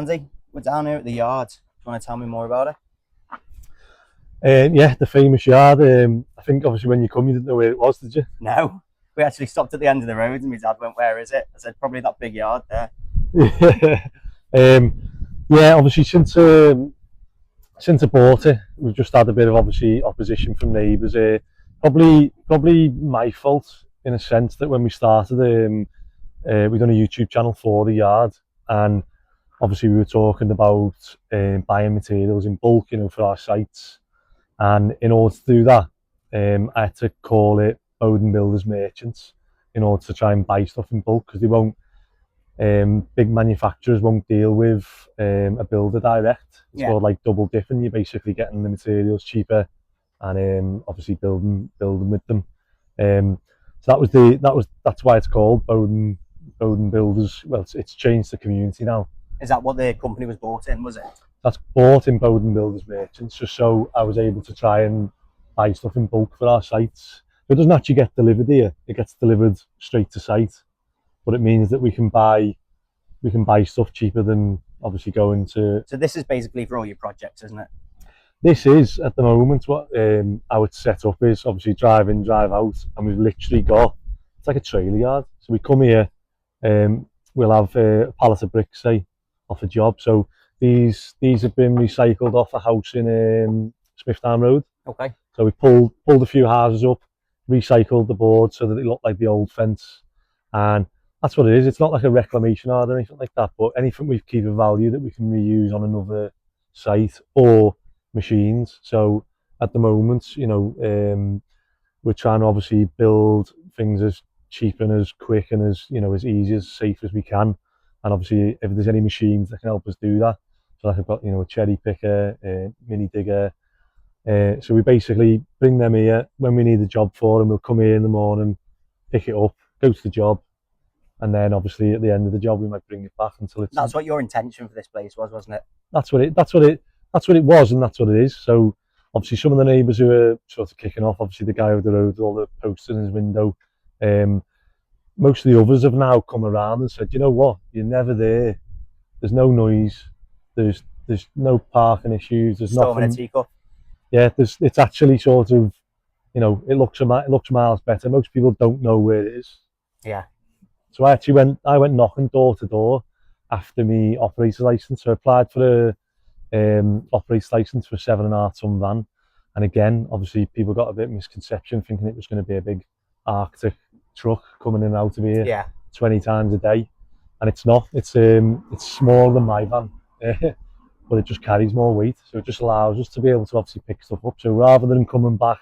Andy, we're down here at the yard. Do you want to tell me more about it? Yeah, the famous yard. I think obviously when you come, you didn't know where it was, did you? No, we actually stopped at the end of the road and my dad went, "Where is it?" I said, "Probably that big yard there." Yeah. Yeah, obviously since I bought it, we've just had a bit of obviously opposition from neighbours. Probably my fault in a sense that when we started, we done a YouTube channel for the yard, and obviously we were talking about buying materials in bulk, for our sites. And in order to do that, I had to call it Bowden Builders Merchants in order to try and buy stuff in bulk, because they won't. Big manufacturers won't deal with a builder direct. It's called like double dipping. You're basically getting the materials cheaper and obviously building with them. So that's why it's called Bowden Builders. Well, it's changed the community now. Is that what the company was bought in, was it? That's bought in Bowden Builders Merchants, just so I was able to try and buy stuff in bulk for our sites. It doesn't actually get delivered here; it gets delivered straight to site. But it means that we can buy stuff cheaper than obviously going to. So this is basically for all your projects, isn't it? This is at the moment what how it's set up is obviously drive in, drive out, and we've literally got, it's like a trailer yard. So we come here, we'll have a pallet of bricks, say, off a job. So these have been recycled off a house in Smithtown Road. Okay. So we pulled a few houses up, recycled the board so that it looked like the old fence, and that's what it is. It's not like a reclamation yard or anything like that, but anything we keep of value that we can reuse on another site or machines. So at the moment, we're trying to obviously build things as cheap and as quick and as as easy, as safe as we can. And obviously, if there's any machines that can help us do that, so like I've got a cherry picker, mini digger. So we basically bring them here when we need a job for them. We'll come here in the morning, pick it up, go to the job, and then obviously at the end of the job we might bring it back until it's. That's what your intention for this place was, wasn't it? That's what it was, and that's what it is. So obviously some of the neighbours who are sort of kicking off, obviously the guy over the road with all the posters in his window, most of the others have now come around and said, you know what, you're never there. There's no noise. There's no parking issues. There's Storm nothing. in a teacup. Yeah, it's actually sort of, it looks miles better. Most people don't know where it is. Yeah. So I went knocking door to door after me operator's license. So I applied for a operator's license for a 7.5 ton van. And again, obviously people got a bit of misconception thinking it was going to be a big Arctic truck coming in and out of here 20 times a day. And it's not. It's smaller than my van, but it just carries more weight. So it just allows us to be able to obviously pick stuff up. So rather than coming back,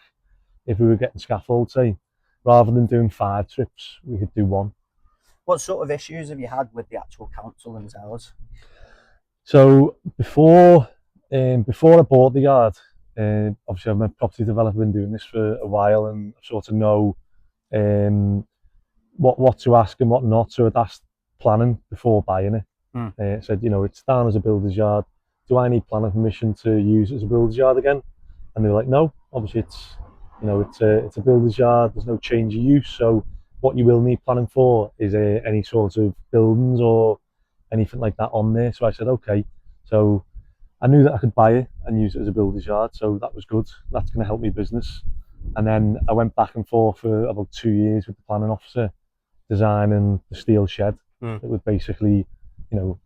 if we were getting scaffold, say, rather than doing 5 trips, we could do 1. What sort of issues have you had with the actual council themselves? So before I bought the yard, obviously I'm a property developer, been doing this for a while, and I sort of know what to ask and what not. So I'd asked planning before buying it. Said, it's down as a builder's yard. Do I need planning permission to use it as a builder's yard again? And they were like, no. Obviously it's a builder's yard. There's no change of use. So what you will need planning for is any sort of buildings or anything like that on there. So I said, okay. So I knew that I could buy it and use it as a builder's yard. So that was good. That's going to help me business. And then I went back and forth for about 2 years with the planning officer, designing the steel shed that would basically,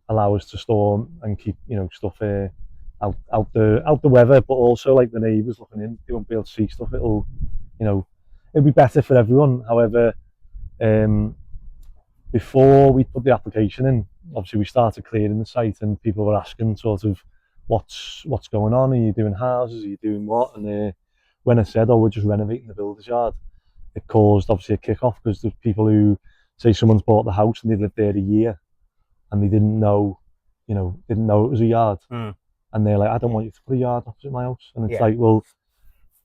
allow us to store and keep, stuff out the weather, but also like the neighbours looking in, they won't be able to see stuff. It'll be better for everyone. However, before we put the application in, obviously we started clearing the site and people were asking sort of what's going on, are you doing houses, are you doing what? And when I said, we're just renovating the builder's yard, it caused obviously a kick-off, because there's people who say someone's bought the house and they've lived there a year and they didn't know it was a yard. And they're like, I don't want you to put a yard opposite my house. And it's like, well,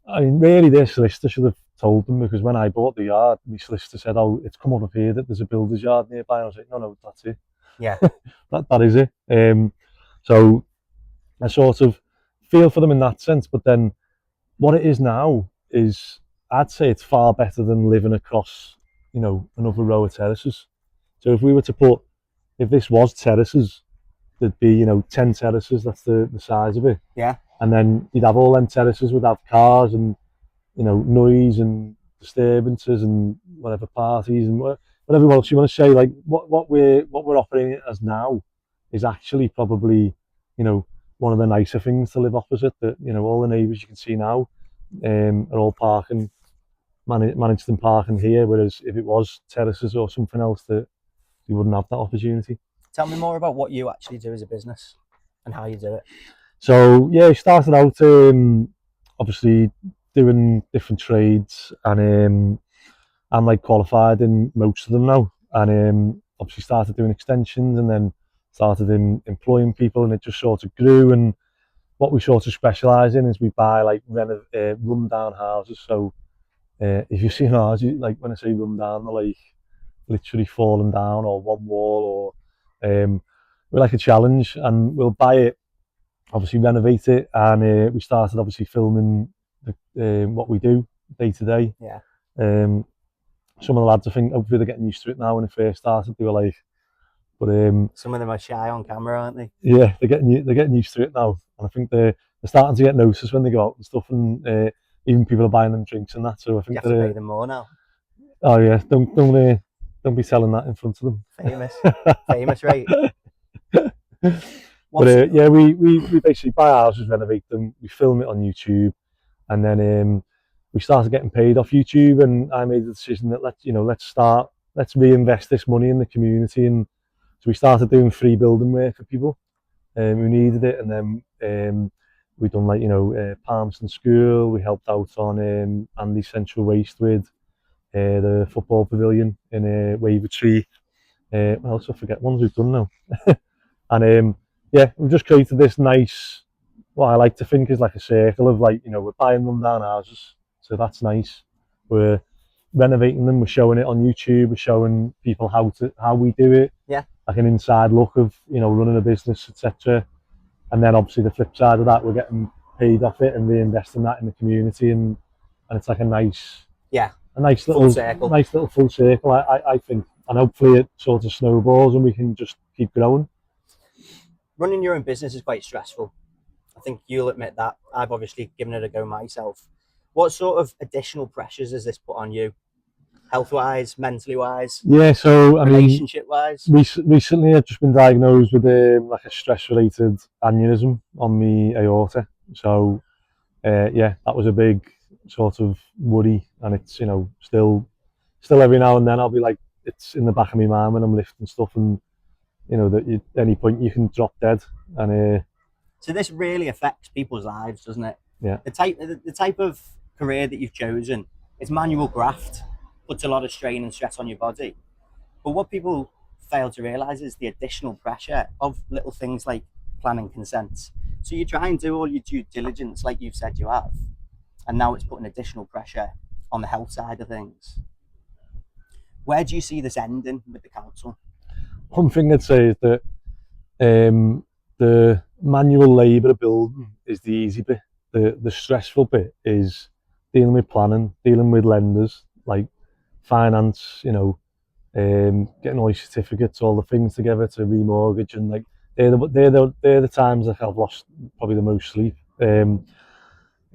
I mean, really their solicitor should have told them, because when I bought the yard, my solicitor said, it's come up here that there's a builder's yard nearby. And I was like, no, that's it. Yeah. that is it. So I sort of feel for them in that sense, but then what it is now is, I'd say it's far better than living across, another row of terraces. So if we were to if this was terraces, there'd be, 10 terraces, that's the size of it. Yeah. And then you'd have all them terraces would have cars and, noise and disturbances and whatever parties and whatever else you want to say. Like what we're operating it as now is actually probably, one of the nicer things to live opposite. That, all the neighbours you can see now are all parking, managed them parking here, whereas if it was terraces or something else, that you wouldn't have that opportunity. Tell me more about what you actually do as a business and how you do it. So yeah, I started out obviously doing different trades, and I'm like qualified in most of them now, and obviously started doing extensions, and then started employing people, and it just sort of grew. And what we sort of specialise in is we buy like run down houses. So if you've seen ours, like when I say run down, they're like literally falling down or one wall, or we're like a challenge, and we'll buy it, obviously renovate it, and we started obviously filming what we do day to day. Yeah. Some of the lads, I think, hopefully they're getting used to it now. When they first started, they were like, but some of them are shy on camera, aren't they? Yeah, they're getting used to it now, and I think they're starting to get noticed when they go out and stuff, and even people are buying them drinks and that. So I think you have to pay them more now. Oh yeah, don't be selling that in front of them. Famous, right? But yeah, we basically buy houses, renovate them, we film it on YouTube, and then we started getting paid off YouTube, and I made the decision that let's reinvest this money in the community, and so we started doing free building work for people who needed it, and then we done like Palmerston School. We helped out on Andy Central Waste with the football pavilion in Wavertree. What else? I forget ones we've done now. And yeah, we've just created this nice, what I like to think is like a circle of like, we're buying run down houses, so that's nice. We're renovating them, we're showing it on YouTube, we're showing people how we do it. Yeah. Like an inside look of, running a business, etc. And then obviously the flip side of that, we're getting paid off it and reinvesting that in the community, and it's like a nice little full circle, I think, and hopefully it sort of snowballs and we can just keep growing. Running your own business is quite stressful. I think you'll admit that. I've obviously given it a go myself. What sort of additional pressures has this put on you? Health-wise, mentally-wise? Yeah, so relationship-wise? Recently I've just been diagnosed with like a stress-related aneurysm on my aorta. So yeah, that was a big sort of worry, and it's still every now and then I'll be like, it's in the back of my mind when I'm lifting stuff, and that at any point you can drop dead. And so this really affects people's lives, doesn't it? Yeah. The type of career that you've chosen, it's manual graft, puts a lot of strain and stress on your body. But what people fail to realise is the additional pressure of little things like planning consents. So you try and do all your due diligence like you've said you have, and now it's putting additional pressure on the health side of things. Where do you see this ending with the council? One thing I'd say is that the manual labour of building is the easy bit. The stressful bit is dealing with planning, dealing with lenders, like finance, getting all your certificates, all the things together to remortgage, and like they're the times that I've lost probably the most sleep. In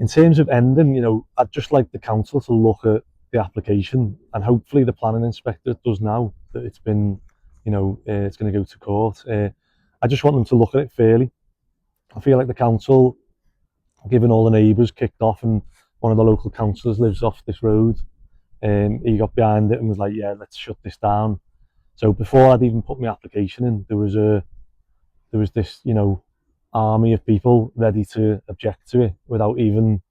terms of ending, I'd just like the council to look at the application, and hopefully the planning inspector does now that it's been, it's going to go to court. I just want them to look at it fairly. I feel like the council, given all the neighbours kicked off, and one of the local councillors lives off this road, he got behind it and was like, yeah, let's shut this down. So before I'd even put my application in, there was this, army of people ready to object to it without even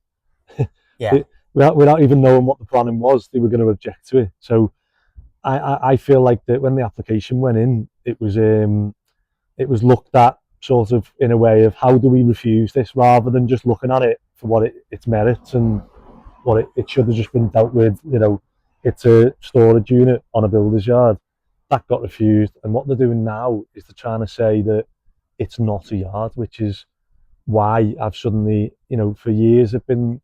without even knowing what the planning was. They were going to object to it. So I feel like that when the application went in, it was looked at sort of in a way of, how do we refuse this, rather than just looking at it for what its merits and what it should have just been dealt with. It's a storage unit on a builder's yard. That got refused, and what they're doing now is they're trying to say that it's not a yard, which is why I've suddenly, for years I've been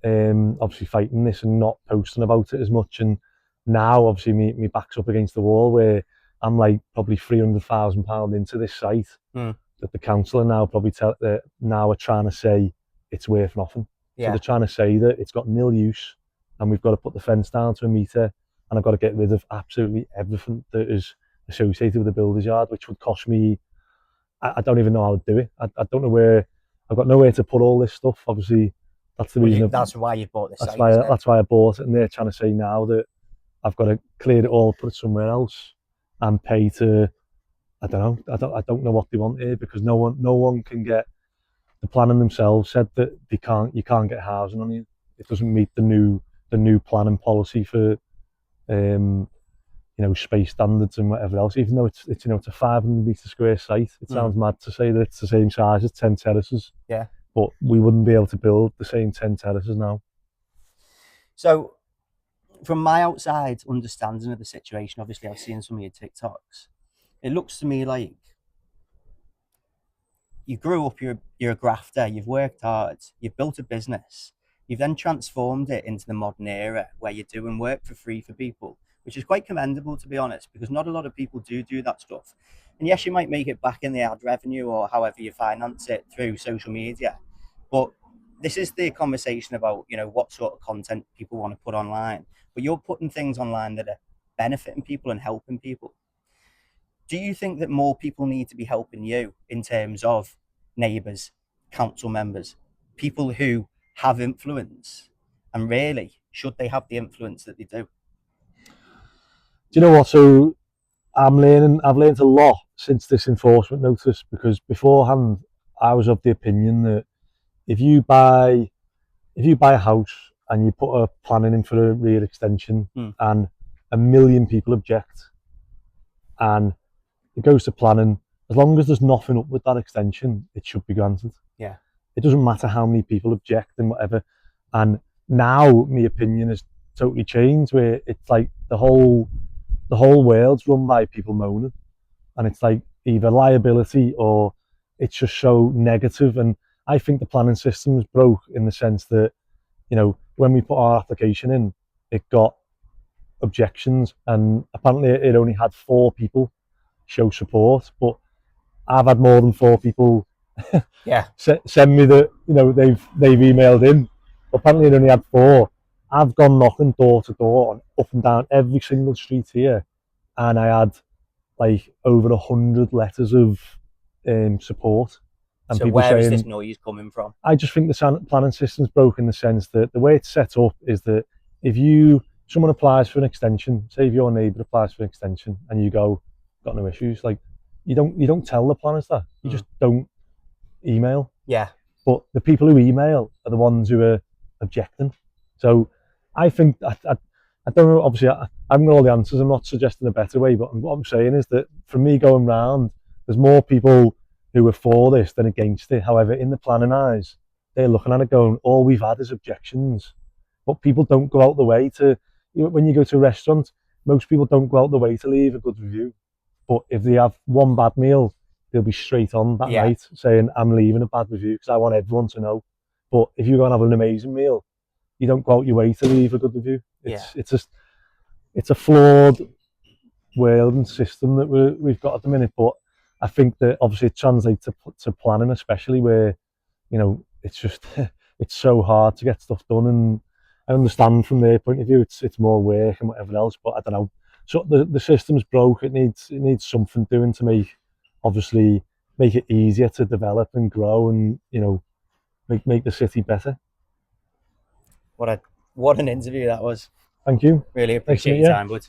obviously fighting this and not posting about it as much, and now obviously me back's up against the wall where I'm like probably £300,000 into this site, that the council are now probably now are trying to say it's worth nothing. So they're trying to say that it's got nil use, and we've got to put the fence down to a metre, and I've got to get rid of absolutely everything that is associated with the builder's yard, which would cost me. I don't even know how to do it. I don't know where. I've got nowhere to put all this stuff. Obviously, that's the reason. That's why you bought this that's site. Why. That's why I bought it, and they're trying to say now that I've got to clear it all, put it somewhere else, and pay to. I don't know. I don't know what they want here, because no one can get. The planning themselves said that you can't get housing on it. It doesn't meet the new planning policy for space standards and whatever else. Even though it's a 500-metre square site, it sounds mad to say that it's the same size as 10 terraces. Yeah. But we wouldn't be able to build the same 10 terraces now. So, from my outside understanding of the situation, obviously I've seen some of your TikToks. It looks to me like you grew up, you're a grafter, you've worked hard, you've built a business, you've then transformed it into the modern era where you're doing work for free for people, which is quite commendable, to be honest, because not a lot of people do that stuff. And yes, you might make it back in the ad revenue or however you finance it through social media, but this is the conversation about, what sort of content people want to put online. But you're putting things online that are benefiting people and helping people. Do you think that more people need to be helping you in terms of neighbours, council members, people who have influence? And really, should they have the influence that they do? Do you know what? So I've learned a lot since this enforcement notice, because beforehand I was of the opinion that if you buy a house and you put a planning in for a rear extension and 1 million people object and it goes to planning, as long as there's nothing up with that extension, it should be granted. Yeah. It doesn't matter how many people object and whatever. And now my opinion has totally changed, where it's like the whole world's run by people moaning, and it's like either liability or it's just so negative. And I think the planning system is broke in the sense that, when we put our application in, it got objections, and apparently it only had 4 people show support, but I've had more than 4 people send me that they've emailed in. Apparently it only had 4. I've gone knocking door to door on up and down every single street here, and I had like over 100 letters of support. And so people where saying, is this noise coming from? I just think the planning system's broke in the sense that the way it's set up is that if someone applies for an extension, say if your neighbour applies for an extension and you go, got no issues, like you don't tell the planners that. You just don't email. Yeah. But the people who email are the ones who are objecting. So I think I don't know, obviously I haven't got all the answers, I'm not suggesting a better way, but what I'm saying is that for me going round, there's more people who are for this than against it. However, in the planning eyes, they're looking at it going, all we've had is objections. But people don't go out the way to, when you go to a restaurant, most people don't go out the way to leave a good review. But if they have one bad meal, they'll be straight on that night saying, I'm leaving a bad review because I want everyone to know. But if you're going to have an amazing meal, you don't go out your way to leave a good review. It's a flawed world and system that we've got at the minute. But I think that obviously it translates to planning, especially where, it's just, it's so hard to get stuff done. And I understand from their point of view, it's more work and whatever else, but I don't know. So the system's broke. It needs something doing to make it easier to develop and grow, and make the city better. What an interview that was. Thank you. Really appreciate your time, bud.